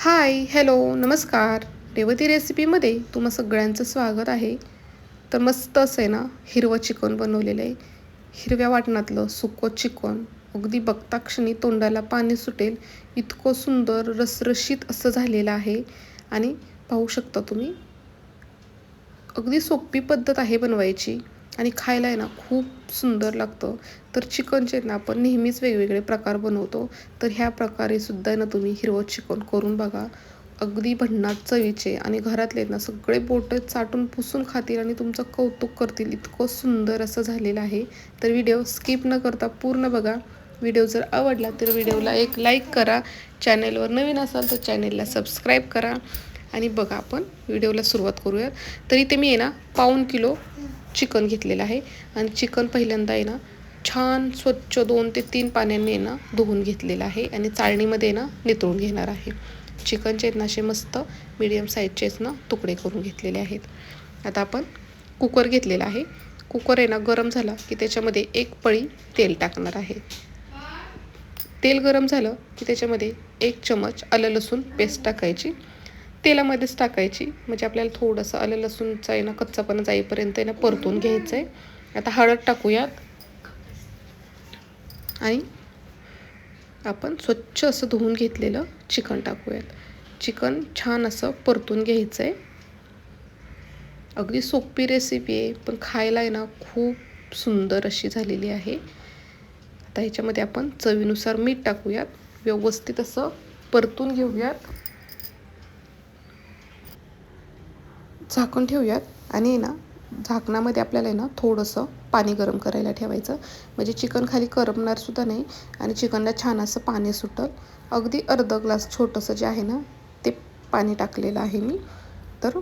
हाय, hello, नमस्कार. रेवती रेसिपीमध्ये तुम्हा सगळ्यांचं स्वागत आहे. तर मस्त असं आहे ना, हिरवं चिकन बनवलेलं आहे. हिरव्या वाटणातलं सुकं चिकन अगदी बघता क्षणी तोंडाला पाणी सुटेल इतकं सुंदर रसरशीत असं झालेलं आहे. आणि पाहू शकता तुम्ही, अगदी सोपी पद्धत आहे बनवायची आणि खायला आहे ना खूप सुंदर लागतं. तर चिकनचे ना आपण नेहमीच वेगवेगळे प्रकार बनवतो. तर ह्या प्रकारे सुद्धा ना तुम्ही हिरवं चिकन करून बघा. अगदी भन्नाट चवीचे आणि घरातले ना सगळे बोटं चाटून पुसून खातील आणि तुमचं कौतुक करतील, इतकं सुंदर असं झालेलं आहे. तर व्हिडिओ स्किप न करता पूर्ण बघा. व्हिडिओ जर आवडला तर व्हिडिओला एक लाईक करा. चॅनेलवर नवीन असाल तर चॅनेलला सबस्क्राईब करा. आणि बघा, आपण व्हिडिओला सुरुवात करूयात. तर इथे मी आहे ना पाऊण किलो चिकन घेतलेलं आहे. आणि चिकन पहिल्यांदा आहे ना छान स्वच्छ 2 ते 3 पाण्याने आहे ना धुवून घेतलेलं आहे आणि चाळणीमध्ये ना नितळून घेणार आहे. चिकनचे आहेत ना असे मस्त मीडियम साईजचेच ना तुकडे करून घेतलेले आहेत. आता आपण कुकर घेतलेला आहे. कुकर आहे ना गरम झाला की त्याच्यामध्ये एक पळी तेल टाकणार आहे. तेल गरम झालं की त्याच्यामध्ये 1 चमच आलं लसूण पेस्ट टाकायची. तेलामध्येच टाकायची, म्हणजे आपल्याला थोडंसं आलं लसूणचा आहे ना कच्चापणा जाईपर्यंत आहे ना परतून घ्यायचं आहे. आता हळद टाकूयात आणि आपण स्वच्छ असं धुवून घेतलेलं चिकन टाकूयात. चिकन छान असं परतून घ्यायचं आहे. अगदी सोपी रेसिपी आहे, पण खायला आहे ना खूप सुंदर अशी झालेली आहे. आता ह्याच्यामध्ये आपण चवीनुसार मीठ टाकूयात. व्यवस्थित असं परतून घेऊयात. झाकण ठेवूयात आणि ना झाकणामध्ये आपल्याला आहे ना थोडंसं पाणी गरम करायला ठेवायचं, म्हणजे चिकन खाली करपणार सुद्धा नाही आणि चिकनला छान असं पाणी सुटल. अगदी अर्धा ग्लास छोटंसं जे आहे ना ते पाणी टाकलेलं आहे मी. तर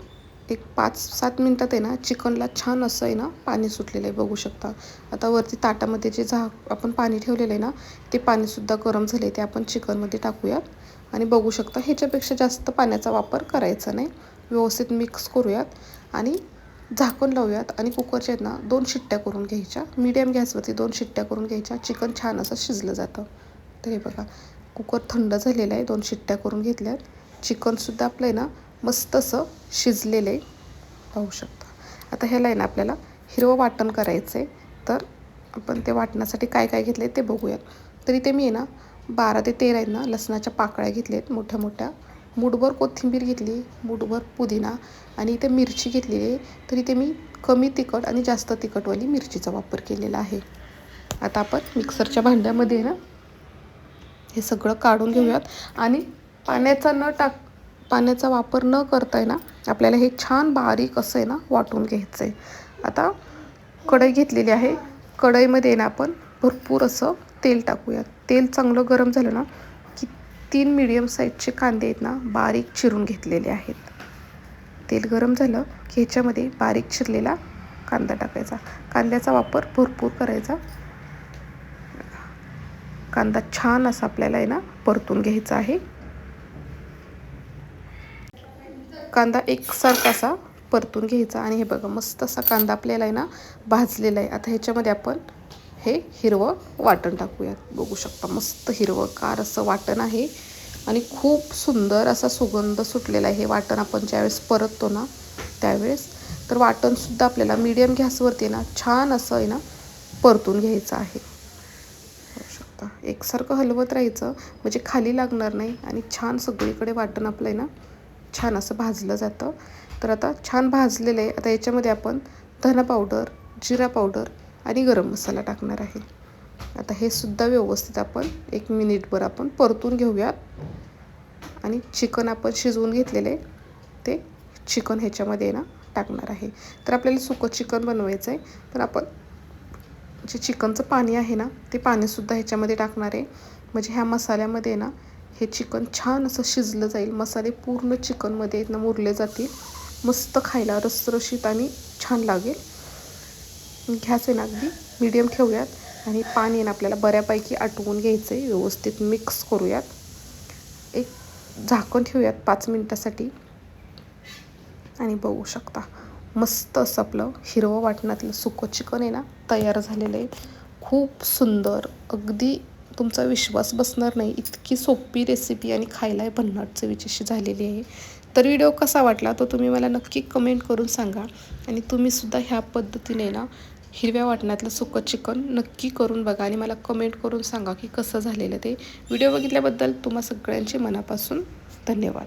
एक 5-7 मिनटात आहे ना चिकनला छान असं आहे ना पाणी सुटलेलं आहे, बघू शकता. आता वरती ताटामध्ये जे आपण पाणी ठेवलेलं आहे ना ते पाणीसुद्धा गरम झाले, ते आपण चिकनमध्ये टाकूयात आणि बघू शकता ह्याच्यापेक्षा जास्त पाण्याचा वापर करायचा नाही. व्यवस्थित मिक्स करूयात आणि झाकण लावूयात आणि कुकरच्या आहेत ना 2 शिट्ट्या करून घ्यायच्या. मीडियम गॅसवरती 2 शिट्ट्या करून घ्यायच्या. चिकन छान असं शिजलं जातं. तर हे बघा, कुकर थंड झालेलं आहे. 2 शिट्ट्या करून घेतल्यात. चिकनसुद्धा आपलं आहे ना मस्त असं शिजलेलं आहे, पाहू शकता. आता ह्याला आहे ना आपल्याला हिरवं वाटण करायचं आहे. तर आपण ते वाटण्यासाठी काय काय घेतलं आहे ते बघूयात. तर इथे मी आहे ना 12 ते 13 आहेत ना लसणाच्या पाकळ्या घेतल्या आहेत मोठ्या मोठ्या. मूठभर कोथिंबीर घेतली, मूठभर पुदिना आणि इथे मिरची घेतलेली आहे. तर इथे मी कमी तिखट आणि जास्त तिखटवाली मिरचीचा वापर केलेला आहे. आता आपण मिक्सरच्या भांड्यामध्ये ना हे सगळं काढून घेऊयात आणि पाण्याचा वापर न करता आहे ना आपल्याला हे छान बारीक असं आहे ना वाटून घ्यायचं आहे. आता कढई घेतलेली आहे. कढईमध्ये ना आपण भरपूर असं तेल टाकूयात. तेल चांगलं गरम झालं ना की 3 मीडियम साईजचे कांदे आहेत ना बारीक चिरून घेतलेले आहेत. तेल गरम झालं की ह्याच्यामध्ये बारीक चिरलेला कांदा टाकायचा. कांद्याचा वापर भरपूर करायचा. कांदा छान असा आपल्याला आहे ना परतून घ्यायचा आहे. कांदा एकसारखा असा परतून घ्यायचा आणि हे बघा मस्त असा कांदा आपल्याला आहे ना भाजलेला आहे. आता ह्याच्यामध्ये आपण हे हिरवं वाटण टाकूयात. बघू शकता मस्त हिरवंगार असं वाटण आहे आणि खूप सुंदर असा सुगंध सुटलेला आहे. हे वाटण आपण ज्यावेळेस परततो ना त्यावेळेस. तर वाटणसुद्धा आपल्याला मीडियम गॅसवरती ना छान असं आहे ना परतून घ्यायचं आहे. बघू शकता एकसारखं हलवत राहायचं, म्हणजे खाली लागणार नाही आणि छान सगळीकडे वाटण आपलं आहे ना छान असं भाजलं जातं. तर आता छान भाजलेलं आहे. आता याच्यामध्ये आपण धना पावडर, जिरा पावडर आणि गरम मसाला टाकणार आहे. आता हे सुद्धा व्यवस्थित आपण 1 मिनिटभर आपण परतून घेऊयात आणि चिकन आपण शिजवून घेतलेले आहे ते चिकन ह्याच्यामध्ये ना टाकणार आहे. तर आपल्याला सुकं चिकन बनवायचं आहे. तर आपण जे चिकनचं पाणी आहे ना ते पाणीसुद्धा ह्याच्यामध्ये टाकणार आहे, म्हणजे ह्या मसाल्यामध्ये ना हे चिकन छान असं शिजलं जाईल. मसाले पूर्ण चिकनमध्ये ना मुरले जातील. मस्त खायला रसरशीत आणि छान लागेल. गॅस आहे ना अगदी मीडियम ठेवूयात आणि पाणी ना आपल्याला बऱ्यापैकी आटवून घ्यायचं आहे. व्यवस्थित मिक्स करूयात. एक झाकण ठेवूयात 5 मिनटासाठी आणि बघू शकता मस्त असं आपलं हिरवं वाटणातलं सुकं चिकन आहे ना तयार झालेलं आहे. खूप सुंदर, अगदी तुमचा विश्वास बसणार नाही, इतकी सोपी रेसिपी आणि खायला भन्नाट चवीची अशी झालेली आहे. तर व्हिडिओ कसा वाटला तो तुम्ही मला नक्की कमेंट करून सांगा. आणि तुम्हीसुद्धा ह्या पद्धतीने ना हिरव्या वाटणातलं सुकं चिकन नक्की करून बघा आणि मला कमेंट करून सांगा की कसं झालेलं ते. व्हिडिओ बघितल्याबद्दल तुम्हा सगळ्यांचे मनापासून धन्यवाद.